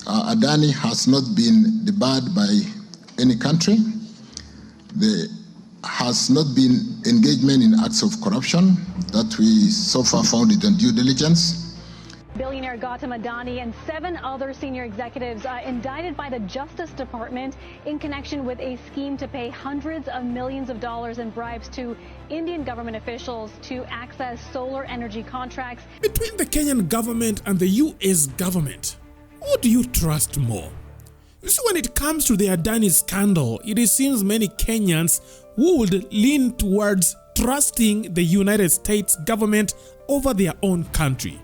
Adani has not been debarred by any country. There has not been engagement in acts of corruption that we so far found it on due diligence. Billionaire Gautam Adani and 7 other senior executives indicted by the Justice Department in connection with a scheme to pay hundreds of millions of dollars in bribes to Indian government officials to access solar energy contracts. Between the Kenyan government and the US government, who do you trust more? You see, when it comes to the Adani scandal, it seems many Kenyans would lean towards trusting the United States government over their own country.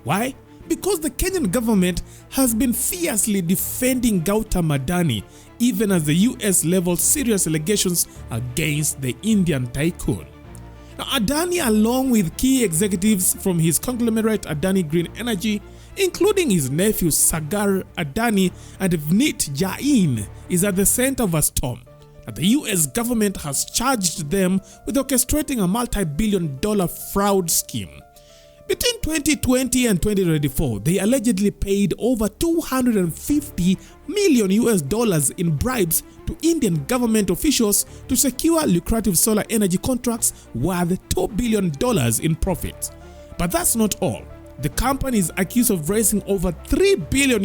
Why? Because the Kenyan government has been fiercely defending Gautam Adani, even as the US leveled serious allegations against the Indian tycoon. Now, Adani, along with key executives from his conglomerate Adani Green Energy, including his nephew Sagar Adani and Vneet Jain, is at the center of a storm. The US government has charged them with orchestrating a multi-billion-dollar fraud scheme. Between 2020 and 2024, they allegedly paid over $250 million in bribes to Indian government officials to secure lucrative solar energy contracts worth $2 billion in profits. But that's not all. The company is accused of raising over $3 billion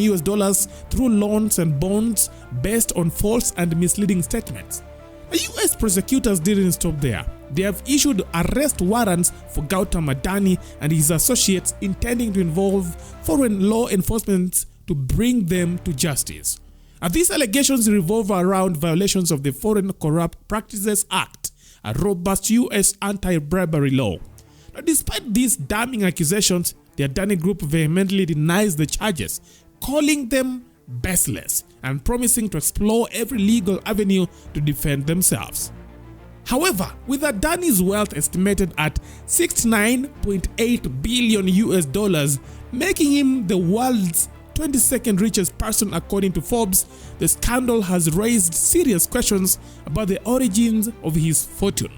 through loans and bonds based on false and misleading statements. The US prosecutors didn't stop there. They have issued arrest warrants for Gautam Adani and his associates, intending to involve foreign law enforcement to bring them to justice. These allegations revolve around violations of the Foreign Corrupt Practices Act, a robust US anti-bribery law. Now, despite these damning accusations, the Adani Group vehemently denies the charges, calling them baseless and promising to explore every legal avenue to defend themselves. However, with Adani's wealth estimated at $69.8 billion, making him the world's 22nd richest person according to Forbes, the scandal has raised serious questions about the origins of his fortune.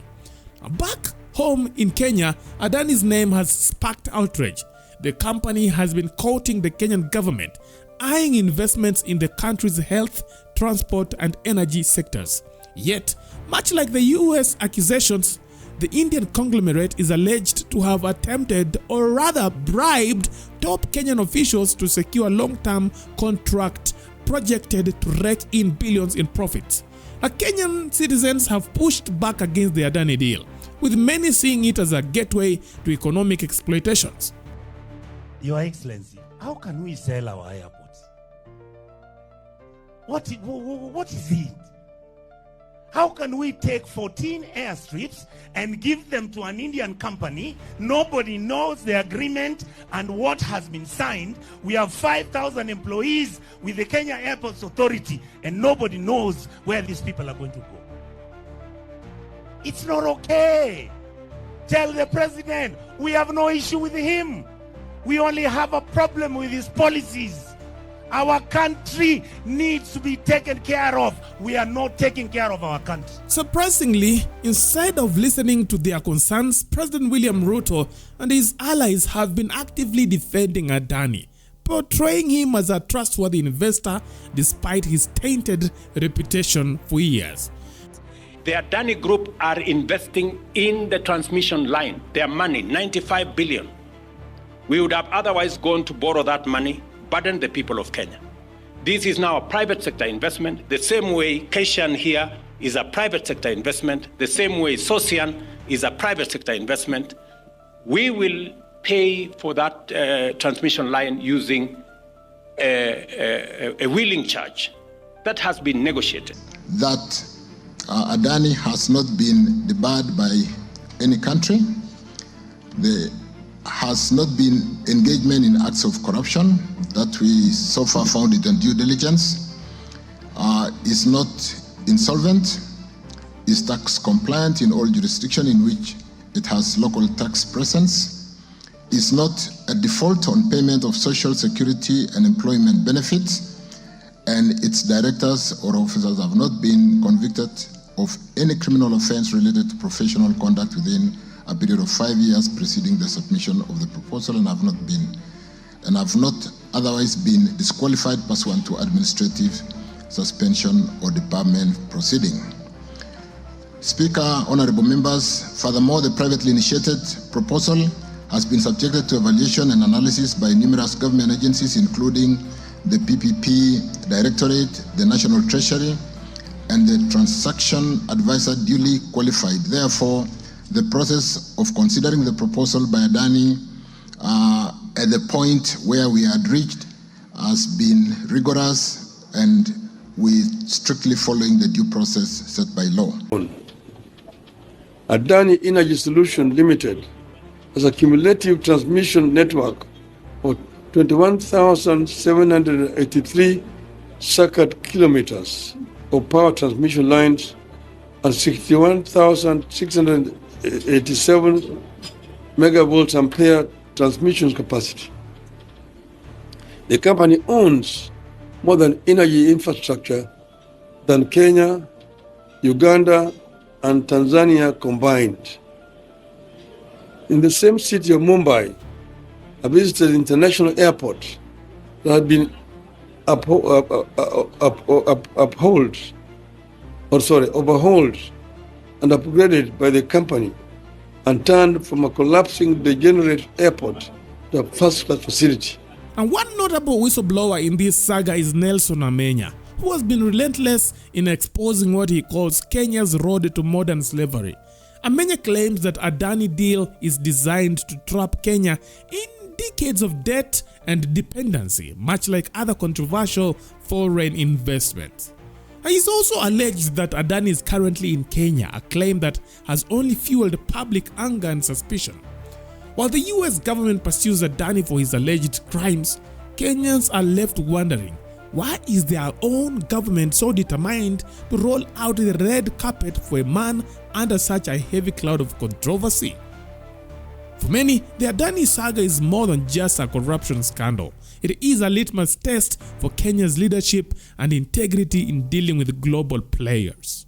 Back home in Kenya, Adani's name has sparked outrage. The company has been courting the Kenyan government, eyeing investments in the country's health, transport, and energy sectors. Yet, much like the US accusations, the Indian conglomerate is alleged to have attempted, or rather bribed, top Kenyan officials to secure long-term contract projected to rake in billions in profits. Kenyan citizens have pushed back against the Adani deal, with many seeing it as a gateway to economic exploitations. Your Excellency, how can we sell our airports? What is it? How can we take 14 airstrips and give them to an Indian company? Nobody knows the agreement and what has been signed. We have 5,000 employees with the Kenya Airports Authority, and nobody knows where these people are going to go. It's not okay. Tell the president we have no issue with him. We only have a problem with his policies. Our country needs to be taken care of. We are not taking care of our country. Surprisingly, instead of listening to their concerns, President William Ruto and his allies have been actively defending Adani, portraying him as a trustworthy investor despite his tainted reputation for years. The Adani Group are investing in the transmission line. Their money, 95 billion. We would have otherwise gone to borrow that money, burden the people of Kenya. This is now a private sector investment, the same way Keshan here is a private sector investment, the same way Sosian is a private sector investment. We will pay for that transmission line using a wheeling charge that has been negotiated. That Adani has not been debarred by any country. There has not been engagement in acts of corruption that we so far found it on due diligence, is not insolvent, is tax compliant in all jurisdictions in which it has local tax presence, is not a default on payment of social security and employment benefits, and its directors or officers have not been convicted of any criminal offense related to professional conduct within a period of 5 years preceding the submission of the proposal, and have not otherwise been disqualified pursuant to administrative suspension or debarment proceeding. Speaker, honorable members, furthermore, the privately initiated proposal has been subjected to evaluation and analysis by numerous government agencies, including the PPP Directorate, the National Treasury, and the Transaction Advisor duly qualified. Therefore, the process of considering the proposal by Adani at the point where we had reached has been rigorous and with strictly following the due process set by law. Adani Energy Solution Limited has a cumulative transmission network of 21,783 circuit kilometers of power transmission lines and 61,687 megavolts ampere transmission capacity. The company owns more than energy infrastructure than Kenya, Uganda, and Tanzania combined. In the same city of Mumbai, I visited the international airport that had been overhauled and upgraded by the company and turned from a collapsing, degenerate airport to a first-class facility. And one notable whistleblower in this saga is Nelson Amenya, who has been relentless in exposing what he calls Kenya's road to modern slavery. Amenya claims that Adani deal is designed to trap Kenya in decades of debt and dependency, much like other controversial foreign investments. He's also alleged that Adani is currently in Kenya, a claim that has only fueled public anger and suspicion. While the US government pursues Adani for his alleged crimes, Kenyans are left wondering, why is their own government so determined to roll out the red carpet for a man under such a heavy cloud of controversy? For many, the Adani saga is more than just a corruption scandal. It is a litmus test for Kenya's leadership and integrity in dealing with global players.